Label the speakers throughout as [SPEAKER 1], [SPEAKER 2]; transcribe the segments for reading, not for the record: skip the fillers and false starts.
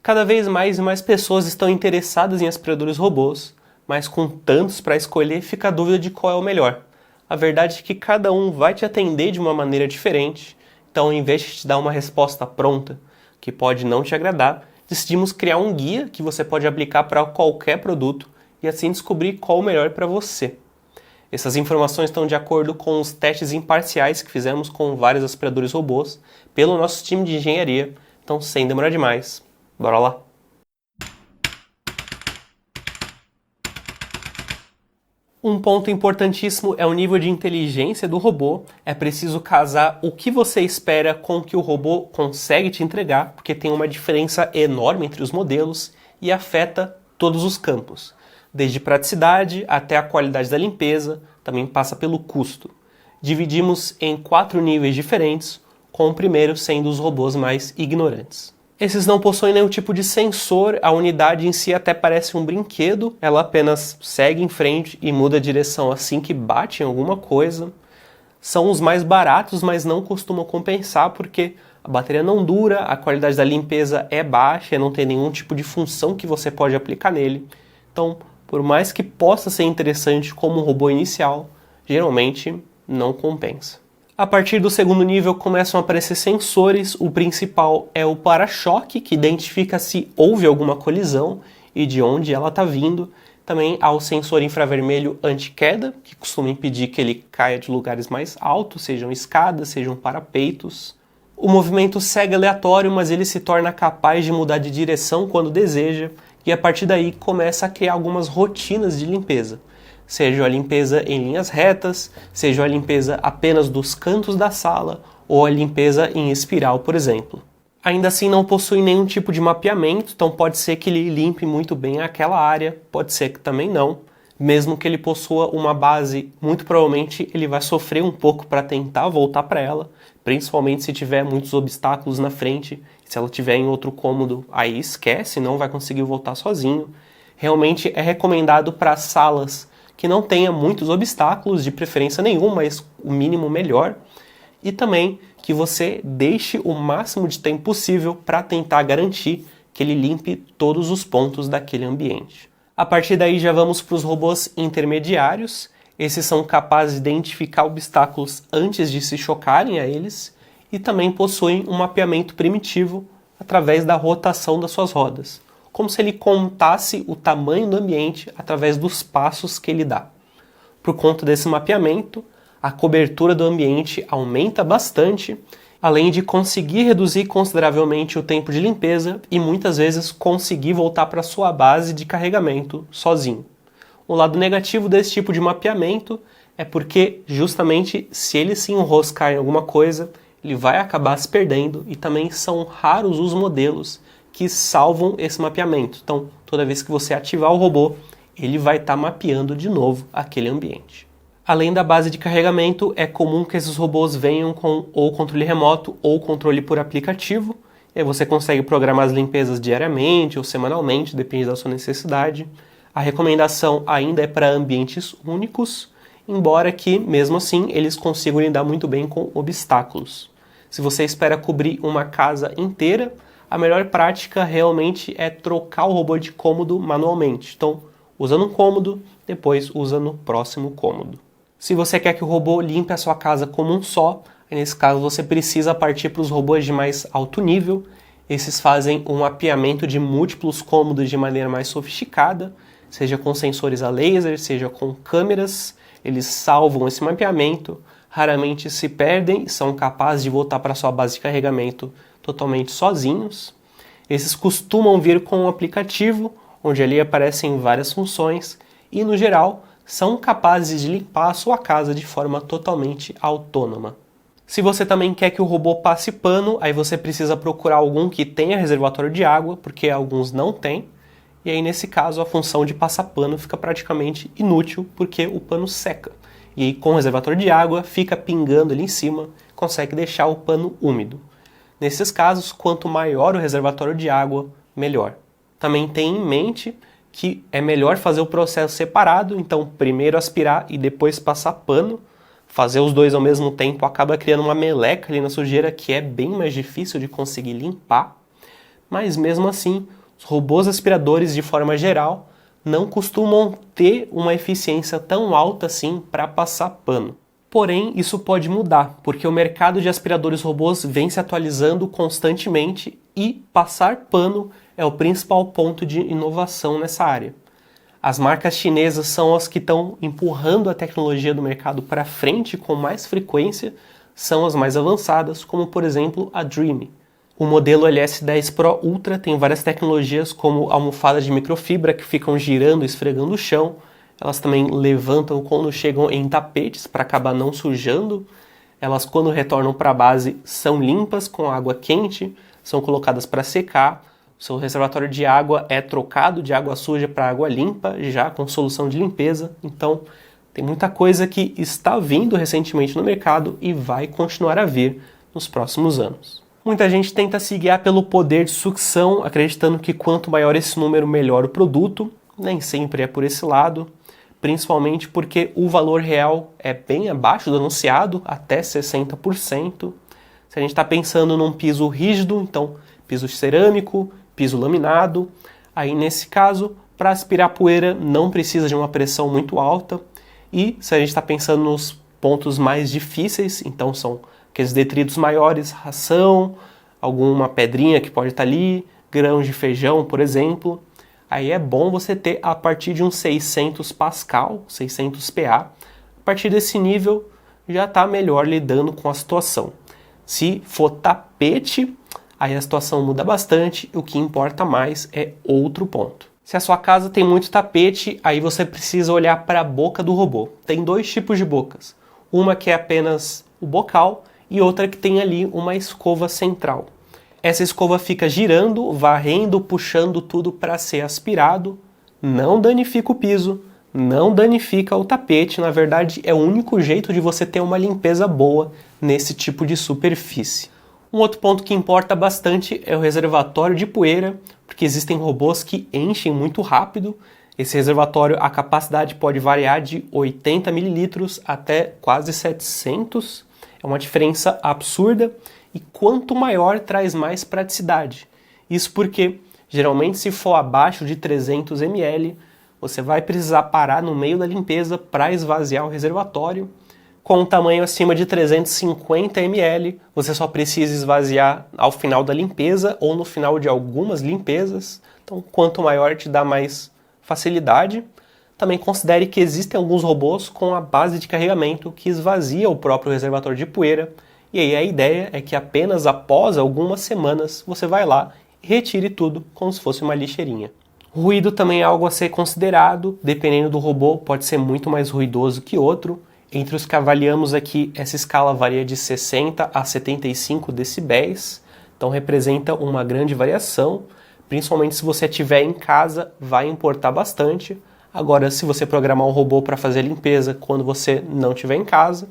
[SPEAKER 1] Cada vez mais e mais pessoas estão interessadas em aspiradores robôs, mas com tantos para escolher fica a dúvida de qual é o melhor. A verdade é que cada um vai te atender de uma maneira diferente, então ao invés de te dar uma resposta pronta, que pode não te agradar, decidimos criar um guia que você pode aplicar para qualquer produto e assim descobrir qual o melhor para você. Essas informações estão de acordo com os testes imparciais que fizemos com vários aspiradores robôs pelo nosso time de engenharia, então sem demorar demais, bora lá! Um ponto importantíssimo é o nível de inteligência do robô. É preciso casar o que você espera com o que o robô consegue te entregar, porque tem uma diferença enorme entre os modelos e afeta todos os campos. Desde praticidade até a qualidade da limpeza, também passa pelo custo. Dividimos em 4 níveis diferentes, com o primeiro sendo os robôs mais ignorantes. Esses não possuem nenhum tipo de sensor, a unidade em si até parece um brinquedo, ela apenas segue em frente e muda a direção assim que bate em alguma coisa. São os mais baratos, mas não costumam compensar porque a bateria não dura, a qualidade da limpeza é baixa, não tem nenhum tipo de função que você pode aplicar nele. Então, por mais que possa ser interessante como um robô inicial, geralmente não compensa. A partir do segundo nível começam a aparecer sensores, o principal é o para-choque, que identifica se houve alguma colisão e de onde ela está vindo. Também há o sensor infravermelho anti-queda, que costuma impedir que ele caia de lugares mais altos, sejam escadas, sejam parapeitos. O movimento segue aleatório, mas ele se torna capaz de mudar de direção quando deseja, e a partir daí começa a criar algumas rotinas de limpeza. Seja a limpeza em linhas retas, seja a limpeza apenas dos cantos da sala, ou a limpeza em espiral, por exemplo. Ainda assim não possui nenhum tipo de mapeamento, então pode ser que ele limpe muito bem aquela área, pode ser que também não. Mesmo que ele possua uma base, muito provavelmente ele vai sofrer um pouco para tentar voltar para ela, principalmente se tiver muitos obstáculos na frente. Se ela estiver em outro cômodo, aí esquece, não vai conseguir voltar sozinho. Realmente é recomendado para salas que não tenha muitos obstáculos, de preferência nenhum, mas o mínimo melhor. E também que você deixe o máximo de tempo possível para tentar garantir que ele limpe todos os pontos daquele ambiente. A partir daí já vamos para os robôs intermediários. Esses são capazes de identificar obstáculos antes de se chocarem a eles e também possuem um mapeamento primitivo através da rotação das suas rodas, como se ele contasse o tamanho do ambiente através dos passos que ele dá. Por conta desse mapeamento, a cobertura do ambiente aumenta bastante, além de conseguir reduzir consideravelmente o tempo de limpeza e muitas vezes conseguir voltar para sua base de carregamento sozinho. O lado negativo desse tipo de mapeamento é porque justamente se ele se enroscar em alguma coisa, ele vai acabar se perdendo e também são raros os modelos que salvam esse mapeamento. Então, toda vez que você ativar o robô, ele vai estar mapeando de novo aquele ambiente. Além da base de carregamento, é comum que esses robôs venham com ou controle remoto ou controle por aplicativo. E aí você consegue programar as limpezas diariamente ou semanalmente, depende da sua necessidade. A recomendação ainda é para ambientes únicos, embora que, mesmo assim, eles consigam lidar muito bem com obstáculos. Se você espera cobrir uma casa inteira, a melhor prática realmente é trocar o robô de cômodo manualmente. Então, usa num cômodo, depois usa no próximo cômodo. Se você quer que o robô limpe a sua casa como um só, nesse caso você precisa partir para os robôs de mais alto nível. Esses fazem um mapeamento de múltiplos cômodos de maneira mais sofisticada, seja com sensores a laser, seja com câmeras. Eles salvam esse mapeamento, raramente se perdem, são capazes de voltar para sua base de carregamento totalmente sozinhos. Esses costumam vir com um aplicativo, onde ali aparecem várias funções e, no geral, são capazes de limpar a sua casa de forma totalmente autônoma. Se você também quer que o robô passe pano, aí você precisa procurar algum que tenha reservatório de água, porque alguns não têm. E aí, nesse caso, a função de passar pano fica praticamente inútil, porque o pano seca. E aí, com o reservatório de água, fica pingando ali em cima, consegue deixar o pano úmido. Nesses casos, quanto maior o reservatório de água, melhor. Também tenha em mente que é melhor fazer o processo separado, então primeiro aspirar e depois passar pano. Fazer os dois ao mesmo tempo acaba criando uma meleca ali na sujeira que é bem mais difícil de conseguir limpar. mas mesmo assim, os robôs aspiradores, de forma geral, não costumam ter uma eficiência tão alta assim para passar pano. Porém, isso pode mudar, porque o mercado de aspiradores robôs vem se atualizando constantemente e passar pano é o principal ponto de inovação nessa área. As marcas chinesas são as que estão empurrando a tecnologia do mercado para frente com mais frequência, são as mais avançadas, como por exemplo a Dreame. O modelo LS10 Pro Ultra tem várias tecnologias como almofadas de microfibra que ficam girando e esfregando o chão. Elas também levantam quando chegam em tapetes para acabar não sujando. Elas, quando retornam para a base, são limpas com água quente, são colocadas para secar. O seu reservatório de água é trocado de água suja para água limpa, já com solução de limpeza. Então, tem muita coisa que está vindo recentemente no mercado e vai continuar a vir nos próximos anos. Muita gente tenta se guiar pelo poder de sucção, acreditando que quanto maior esse número, melhor o produto. Nem sempre é por esse lado, principalmente porque o valor real é bem abaixo do anunciado, até 60%. Se a gente está pensando num piso rígido, então piso cerâmico, piso laminado, aí nesse caso, para aspirar poeira não precisa de uma pressão muito alta. E se a gente está pensando nos pontos mais difíceis, então são aqueles detritos maiores, ração, alguma pedrinha que pode estar ali, grãos de feijão, por exemplo. Aí é bom você ter a partir de uns 600 Pascal, 600 PA. A partir desse nível já está melhor lidando com a situação. Se for tapete, aí a situação muda bastante, o que importa mais é outro ponto. Se a sua casa tem muito tapete, aí você precisa olhar para a boca do robô. Tem dois tipos de bocas. Uma que é apenas o bocal e outra que tem ali uma escova central. Essa escova fica girando, varrendo, puxando tudo para ser aspirado, não danifica o piso, não danifica o tapete, na verdade é o único jeito de você ter uma limpeza boa nesse tipo de superfície. Um outro ponto que importa bastante é o reservatório de poeira, porque existem robôs que enchem muito rápido. Esse reservatório, a capacidade pode variar de 80 ml até quase 700. É uma diferença absurda e quanto maior traz mais praticidade. Isso porque, geralmente, se for abaixo de 300 ml, você vai precisar parar no meio da limpeza para esvaziar o reservatório. Com um tamanho acima de 350 ml, você só precisa esvaziar ao final da limpeza ou no final de algumas limpezas. Então, quanto maior te dá mais facilidade. Também considere que existem alguns robôs com a base de carregamento que esvazia o próprio reservatório de poeira. E aí a ideia é que apenas após algumas semanas você vai lá e retire tudo como se fosse uma lixeirinha. O ruído também é algo a ser considerado, dependendo do robô, pode ser muito mais ruidoso que outro. Entre os que avaliamos aqui, essa escala varia de 60 a 75 decibéis, então representa uma grande variação, principalmente se você estiver em casa, vai importar bastante. Agora, se você programar um robô para fazer a limpeza quando você não estiver em casa,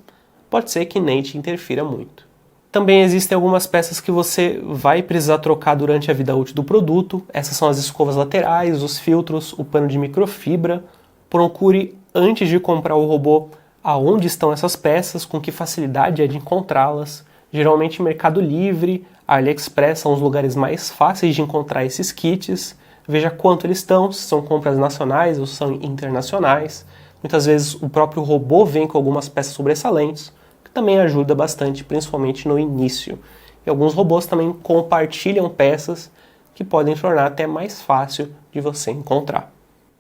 [SPEAKER 1] pode ser que nem te interfira muito. Também existem algumas peças que você vai precisar trocar durante a vida útil do produto. Essas são as escovas laterais, os filtros, o pano de microfibra. Procure, antes de comprar o robô, aonde estão essas peças, com que facilidade é de encontrá-las. Geralmente Mercado Livre, AliExpress são os lugares mais fáceis de encontrar esses kits. Veja quanto eles estão, se são compras nacionais ou são internacionais. Muitas vezes o próprio robô vem com algumas peças sobressalentes, que também ajuda bastante, principalmente no início. E alguns robôs também compartilham peças que podem tornar até mais fácil de você encontrar.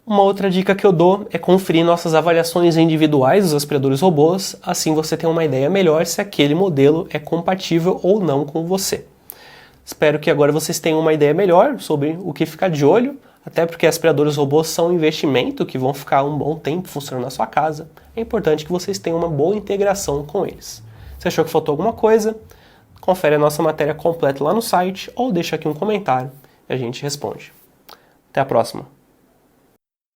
[SPEAKER 1] Uma outra dica que eu dou é conferir nossas avaliações individuais dos aspiradores robôs, assim você tem uma ideia melhor se aquele modelo é compatível ou não com você. Espero que agora vocês tenham uma ideia melhor sobre o que ficar de olho, até porque aspiradores robôs são um investimento que vão ficar um bom tempo funcionando na sua casa. É importante que vocês tenham uma boa integração com eles. Se achou que faltou alguma coisa, confere a nossa matéria completa lá no site ou deixa aqui um comentário e a gente responde. Até a próxima!